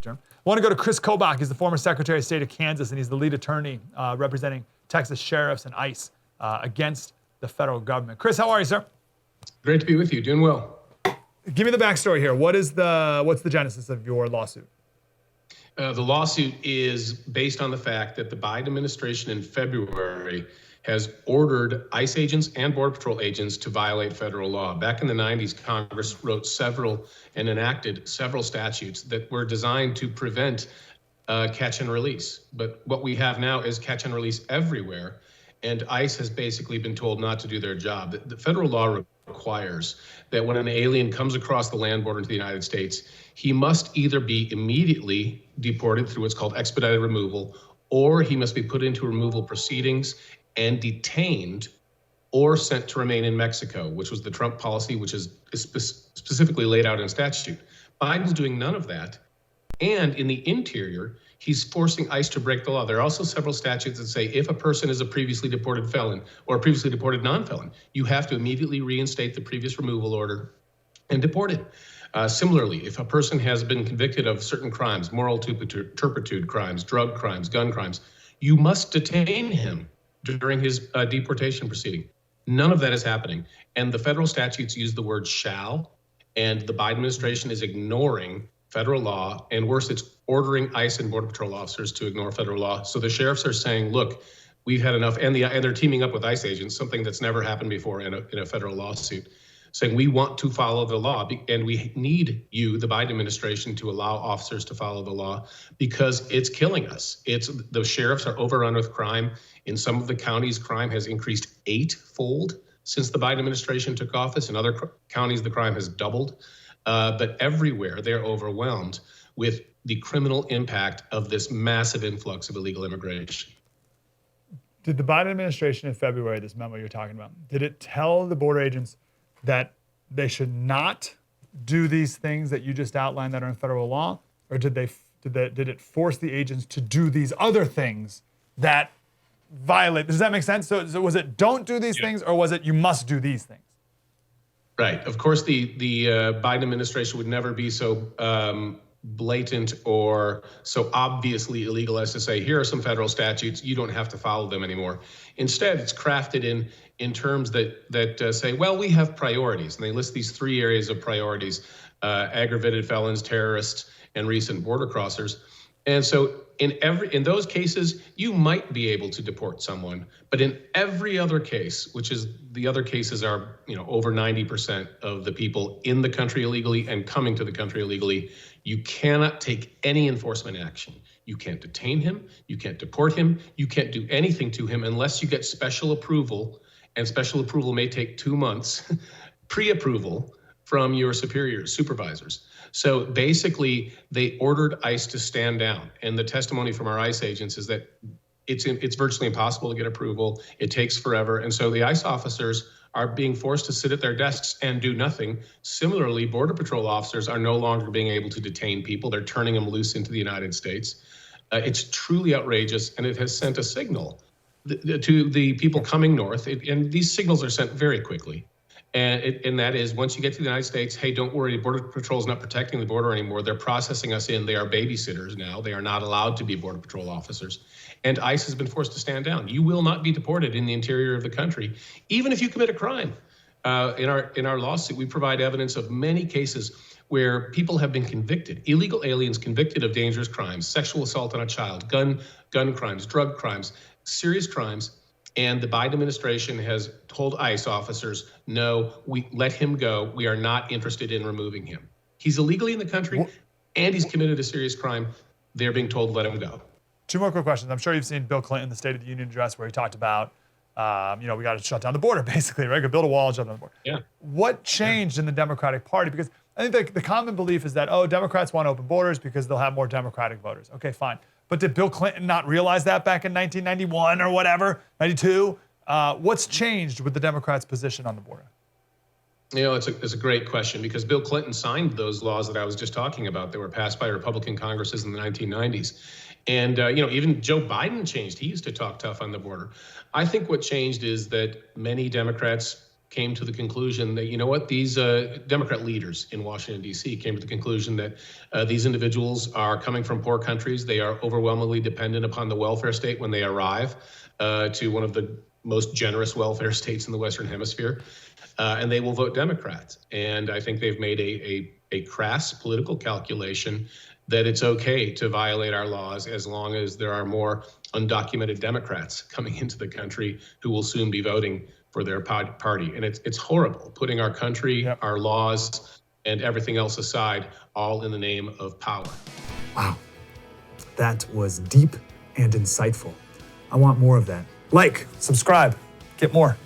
director. I want to go to Kris Kobach. He's the former Secretary of State of Kansas, and he's the lead attorney representing Texas sheriffs and ICE against the federal government. Kris, how are you, sir? Great to be with you. Doing well. Give me the backstory here. What's the genesis of your lawsuit? The lawsuit is based on the fact that the Biden administration in February has ordered ICE agents and Border Patrol agents to violate federal law. Back in the 90s, Congress wrote several and enacted several statutes that were designed to prevent catch and release. But what we have now is catch and release everywhere, and ICE has basically been told not to do their job. The federal law requires that when an alien comes across the land border into the United States, he must either be immediately deported through what's called expedited removal, or he must be put into removal proceedings and detained or sent to remain in Mexico, which was the Trump policy, which is specifically laid out in statute. Biden's doing none of that. And in the interior, he's forcing ICE to break the law. There are also several statutes that say if a person is a previously deported felon or a previously deported non-felon, you have to immediately reinstate the previous removal order and deport it. Similarly, if a person has been convicted of certain crimes, moral turpitude crimes, drug crimes, gun crimes, you must detain him during his deportation proceeding. None of that is happening. And the federal statutes use the word shall, and the Biden administration is ignoring federal law, and worse, it's ordering ICE and Border Patrol officers to ignore federal law. So the sheriffs are saying, look, we've had enough, and they're teaming up with ICE agents, something that's never happened before in a federal lawsuit, saying we want to follow the law, and we need you, the Biden administration, to allow officers to follow the law because it's killing us. The sheriffs are overrun with crime. In some of the counties, crime has increased 8-fold since the Biden administration took office. In other counties, the crime has doubled. But everywhere, they're overwhelmed with the criminal impact of this massive influx of illegal immigration. Did the Biden administration in February, this memo you're talking about, did it tell the border agents that they should not do these things that you just outlined that are in federal law? Or did it force the agents to do these other things that violate? Does that make sense? So was it don't do these things, or was it you must do these things? Right. Of course, the Biden administration would never be so blatant or so obviously illegal as to say, here are some federal statutes, you don't have to follow them anymore. Instead, it's crafted in terms that say, well, we have priorities. And they list these 3 areas of priorities: aggravated felons, terrorists, and recent border crossers. And so in those cases, you might be able to deport someone, but in every other case, which is the other cases are, over 90% of the people in the country illegally and coming to the country illegally, you cannot take any enforcement action. You can't detain him, you can't deport him, you can't do anything to him unless you get special approval, and special approval may take 2 months, pre-approval from your supervisors. So basically, they ordered ICE to stand down. And the testimony from our ICE agents is that it's virtually impossible to get approval. It takes forever. And so the ICE officers are being forced to sit at their desks and do nothing. Similarly, Border Patrol officers are no longer being able to detain people. They're turning them loose into the United States. It's truly outrageous, and it has sent a signal to the people coming north. And these signals are sent very quickly. And that is, once you get to the United States, hey, don't worry, Border Patrol is not protecting the border anymore. They're processing us in. They are babysitters now. They are not allowed to be Border Patrol officers. And ICE has been forced to stand down. You will not be deported in the interior of the country, even if you commit a crime. In our lawsuit, we provide evidence of many cases where people have been convicted, illegal aliens convicted of dangerous crimes, sexual assault on a child, gun crimes, drug crimes, serious crimes. And the Biden administration has told ICE officers, no, we let him go. We are not interested in removing him. He's illegally in the country and he's committed a serious crime. They're being told, let him go. 2 more quick questions. I'm sure you've seen Bill Clinton, the State of the Union address, where he talked about, we got to shut down the border, basically, right? Build a wall and shut down the border. Yeah. What changed in the Democratic Party? Because I think the common belief is that, Democrats want open borders because they'll have more Democratic voters. Okay, fine. But did Bill Clinton not realize that back in 1991 or whatever, 92? What's changed with the Democrats' position on the border? It's a great question, because Bill Clinton signed those laws that I was just talking about that were passed by Republican Congresses in the 1990s. And, even Joe Biden changed. He used to talk tough on the border. I think what changed is that many Democrats came to the conclusion that, you know what, these Democrat leaders in Washington, D.C. came to the conclusion that these individuals are coming from poor countries. They are overwhelmingly dependent upon the welfare state when they arrive to one of the most generous welfare states in the Western Hemisphere, and they will vote Democrat. And I think they've made a crass political calculation that it's okay to violate our laws as long as there are more undocumented Democrats coming into the country who will soon be voting for their party. And it's horrible, putting our country, our laws, and everything else aside, all in the name of power. Wow, that was deep and insightful. I want more of that. Like, subscribe, get more.